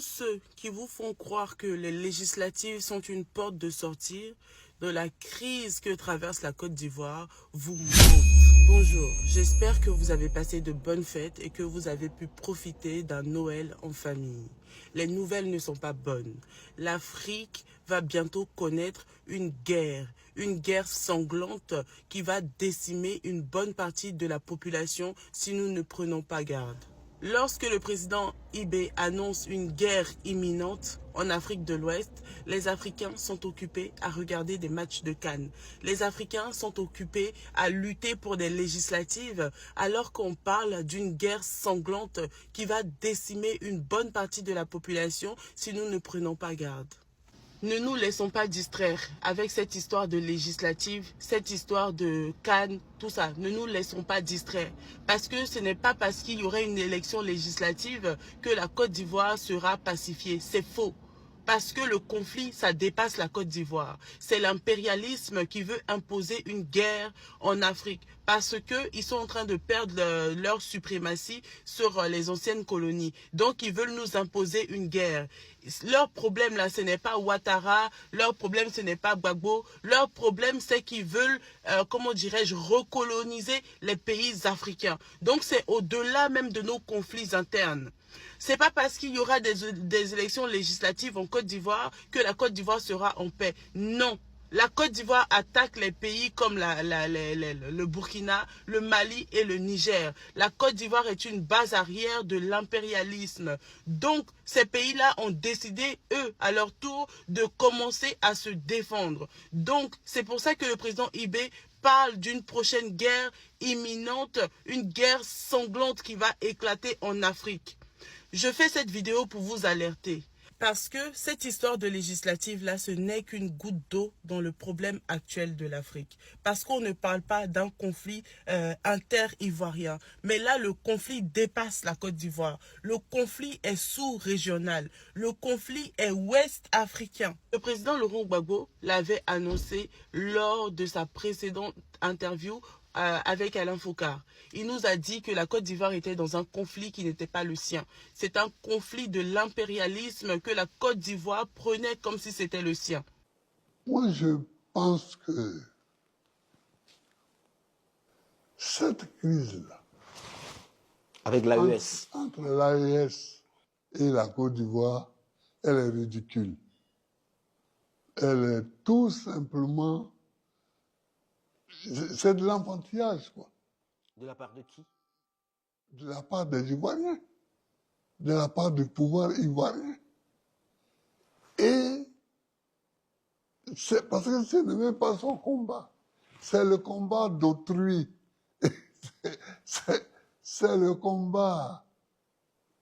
ceux qui vous font croire que les législatives sont une porte de sortie de la crise que traverse la Côte d'Ivoire vous mentent. Bonjour, j'espère que vous avez passé de bonnes fêtes et que vous avez pu profiter d'un Noël en famille. Les nouvelles ne sont pas bonnes. L'Afrique va bientôt connaître une guerre sanglante qui va décimer une bonne partie de la population si nous ne prenons pas garde. Lorsque le président Ibé annonce une guerre imminente en Afrique de l'Ouest, les Africains sont occupés à regarder des matchs de CAN. Les Africains sont occupés à lutter pour des législatives alors qu'on parle d'une guerre sanglante qui va décimer une bonne partie de la population si nous ne prenons pas garde. Ne nous laissons pas distraire avec cette histoire de législative, cette histoire de CAN, tout ça. Ne nous laissons pas distraire. Parce que ce n'est pas parce qu'il y aurait une élection législative que la Côte d'Ivoire sera pacifiée. C'est faux. Parce que le conflit, ça dépasse la Côte d'Ivoire. C'est l'impérialisme qui veut imposer une guerre en Afrique. Parce qu'ils sont en train de perdre leur suprématie sur les anciennes colonies. Donc, ils veulent nous imposer une guerre. Leur problème, là, ce n'est pas Ouattara. Leur problème, ce n'est pas Gbagbo. Leur problème, c'est qu'ils veulent, comment dirais-je, recoloniser les pays africains. Donc, c'est au-delà même de nos conflits internes. C'est pas parce qu'il y aura des élections législatives en Côte d'Ivoire que la Côte d'Ivoire sera en paix. Non. La Côte d'Ivoire attaque les pays comme le Burkina, le Mali et le Niger. La Côte d'Ivoire est une base arrière de l'impérialisme. Donc, ces pays-là ont décidé, eux, à leur tour, de commencer à se défendre. Donc, c'est pour ça que le président Ibé parle d'une prochaine guerre imminente, une guerre sanglante qui va éclater en Afrique. Je fais cette vidéo pour vous alerter. Parce que cette histoire de législative-là, ce n'est qu'une goutte d'eau dans le problème actuel de l'Afrique. Parce qu'on ne parle pas d'un conflit inter-ivoirien. Mais là, le conflit dépasse la Côte d'Ivoire. Le conflit est sous-régional. Le conflit est ouest-africain. Le président Laurent Gbagbo l'avait annoncé lors de sa précédente interview avec Alain Focar. Il nous a dit que la Côte d'Ivoire était dans un conflit qui n'était pas le sien. C'est un conflit de l'impérialisme que la Côte d'Ivoire prenait comme si c'était le sien. Moi, je pense que cette crise-là, avec l'AES, entre l'AES et la Côte d'Ivoire, elle est ridicule. Elle est tout simplement... C'est de l'enfantillage, quoi. de la part de qui? De la part des Ivoiriens, de la part du pouvoir ivoirien. Et c'est parce que ce n'est même pas son combat. C'est le combat d'autrui. C'est le combat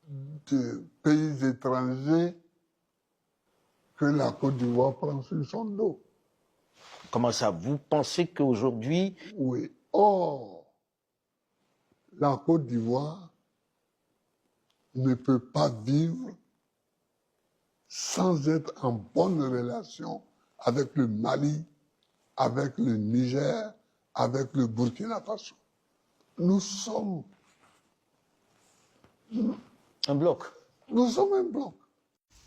de pays étrangers que la Côte d'Ivoire prend sur son dos. Comment ça? Vous pensez qu'aujourd'hui... Oui. Or, la Côte d'Ivoire ne peut pas vivre sans être en bonne relation avec le Mali, avec le Niger, avec le Burkina Faso. Nous sommes un bloc. Nous sommes un bloc.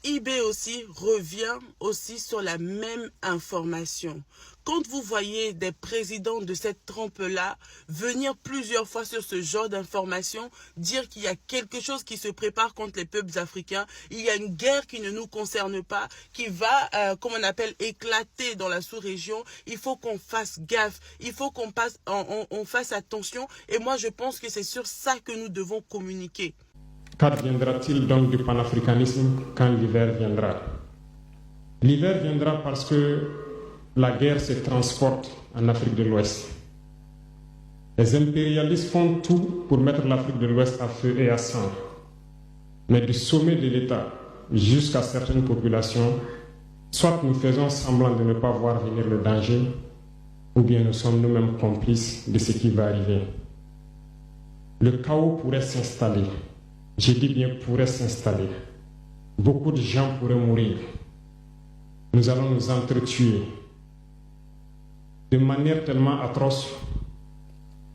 Ibé aussi revient aussi sur la même information. Quand vous voyez des présidents de cette trempe-là venir plusieurs fois sur ce genre d'informations, dire qu'il y a quelque chose qui se prépare contre les peuples africains, il y a une guerre qui ne nous concerne pas, qui va, comme on appelle, éclater dans la sous-région, il faut qu'on fasse gaffe, il faut qu'on on fasse attention. Et moi, je pense que c'est sur ça que nous devons communiquer. Qu'adviendra-t-il donc du panafricanisme quand l'hiver viendra? L'hiver viendra parce que la guerre se transporte en Afrique de l'Ouest. Les impérialistes font tout pour mettre l'Afrique de l'Ouest à feu et à sang. Mais du sommet de l'État jusqu'à certaines populations, soit nous faisons semblant de ne pas voir venir le danger, ou bien nous sommes nous-mêmes complices de ce qui va arriver. Le chaos pourrait s'installer. Je dis bien pourrait s'installer. Beaucoup de gens pourraient mourir. Nous allons nous entretuer de manière tellement atroce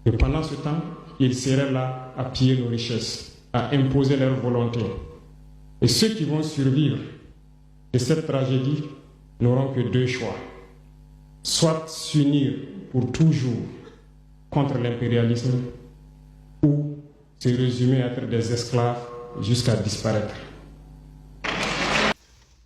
que pendant ce temps, ils seraient là à piller nos richesses, à imposer leur volonté Et ceux qui vont survivre de cette tragédie n'auront que deux choix. Soit s'unir pour toujours contre l'impérialisme ou se résumer à être des esclaves jusqu'à disparaître.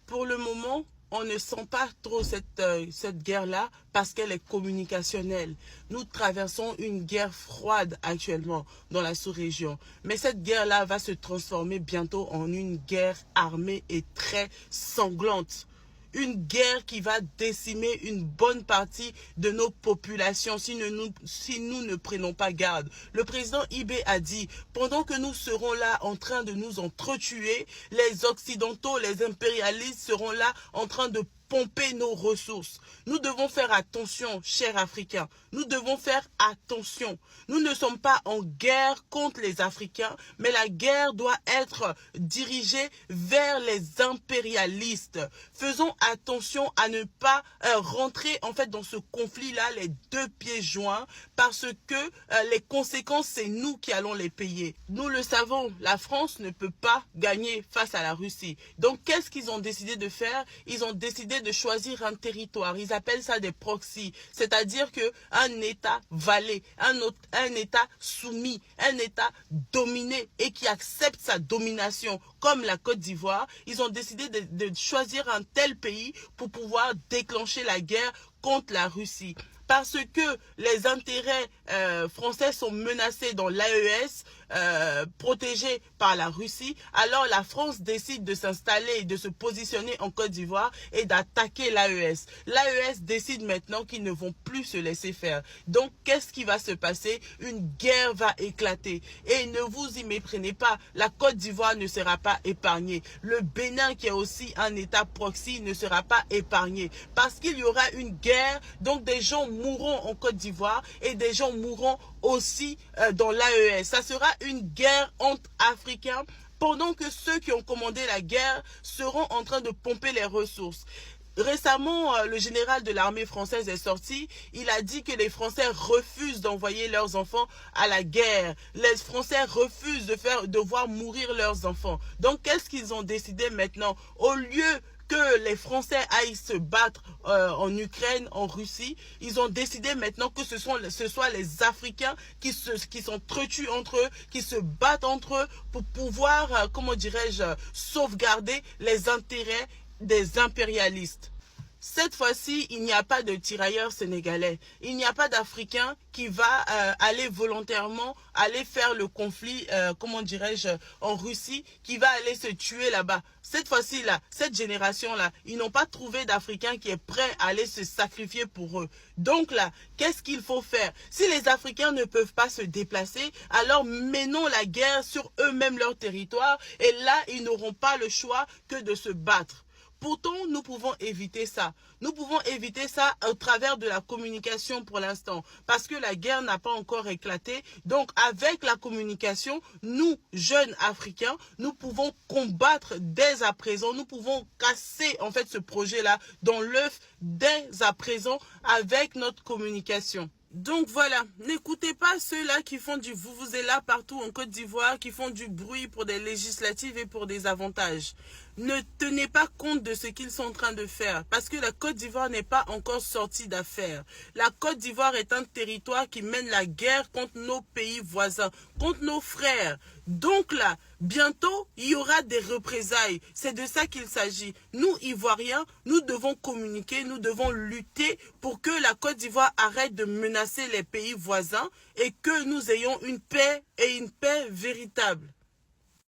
Pour le moment, on ne sent pas trop cette guerre-là parce qu'elle est communicationnelle. Nous traversons une guerre froide actuellement dans la sous-région. Mais cette guerre-là va se transformer bientôt en une guerre armée et très sanglante. Une guerre qui va décimer une bonne partie de nos populations si nous ne prenons pas garde. Le président Ibé a dit, pendant que nous serons là en train de nous entretuer, les Occidentaux, les impérialistes seront là en train de pomper nos ressources. Nous devons faire attention, chers Africains. Nous devons faire attention. Nous ne sommes pas en guerre contre les Africains, mais la guerre doit être dirigée vers les impérialistes. Faisons attention à ne pas rentrer en fait dans ce conflit-là les deux pieds joints parce que les conséquences, c'est nous qui allons les payer. Nous le savons, la France ne peut pas gagner face à la Russie. Donc, qu'est-ce qu'ils ont décidé de faire? Ils ont décidé de choisir un territoire. Ils appellent ça des proxys. C'est-à-dire qu'un État valet, un État soumis, un État dominé et qui accepte sa domination, comme la Côte d'Ivoire, ils ont décidé de choisir un tel pays pour pouvoir déclencher la guerre contre la Russie. Parce que les intérêts français sont menacés dans l'AES, protégés par la Russie, alors la France décide de s'installer, de se positionner en Côte d'Ivoire et d'attaquer l'AES. L'AES décide maintenant qu'ils ne vont plus se laisser faire. Donc, qu'est-ce qui va se passer? Une guerre va éclater. Et ne vous y méprenez pas, la Côte d'Ivoire ne sera pas épargnée. Le Bénin, qui est aussi un État proxy, ne sera pas épargné. Parce qu'il y aura une guerre, donc des gens mourront en Côte d'Ivoire et des gens mourront aussi dans l'AES. Ça sera une guerre entre Africains pendant que ceux qui ont commandé la guerre seront en train de pomper les ressources. Récemment, le général de l'armée française est sorti. Il a dit que les Français refusent d'envoyer leurs enfants à la guerre. Les Français refusent de voir mourir leurs enfants. Donc, qu'est-ce qu'ils ont décidé maintenant? Au lieu que les Français aillent se battre en Ukraine, en Russie, ils ont décidé maintenant que ce soit les Africains qui s'entretuent entre eux, qui se battent entre eux pour pouvoir, comment dirais-je, sauvegarder les intérêts des impérialistes. Cette fois-ci, il n'y a pas de tirailleurs sénégalais. Il n'y a pas d'Africain qui va aller volontairement aller faire le conflit, comment dirais-je, en Russie, qui va aller se tuer là-bas. Cette fois-ci, là, cette génération-là, ils n'ont pas trouvé d'Africain qui est prêt à aller se sacrifier pour eux. Donc là, qu'est-ce qu'il faut faire? Si les Africains ne peuvent pas se déplacer, alors menons la guerre sur eux-mêmes leur territoire et là, ils n'auront pas le choix que de se battre. Pourtant, nous pouvons éviter ça. Nous pouvons éviter ça au travers de la communication pour l'instant. Parce que la guerre n'a pas encore éclaté. Donc, avec la communication, nous, jeunes Africains, nous pouvons combattre dès à présent. Nous pouvons casser, en fait, ce projet-là dans l'œuf dès à présent avec notre communication. Donc voilà, n'écoutez pas ceux-là qui font du vuvuzela partout en Côte d'Ivoire, qui font du bruit pour des législatives et pour des avantages. Ne tenez pas compte de ce qu'ils sont en train de faire, parce que la Côte d'Ivoire n'est pas encore sortie d'affaires. La Côte d'Ivoire est un territoire qui mène la guerre contre nos pays voisins, contre nos frères. Donc là, bientôt, il y aura des représailles. C'est de ça qu'il s'agit. Nous, Ivoiriens, nous devons communiquer, nous devons lutter pour que la Côte d'Ivoire arrête de menacer les pays voisins et que nous ayons une paix et une paix véritable.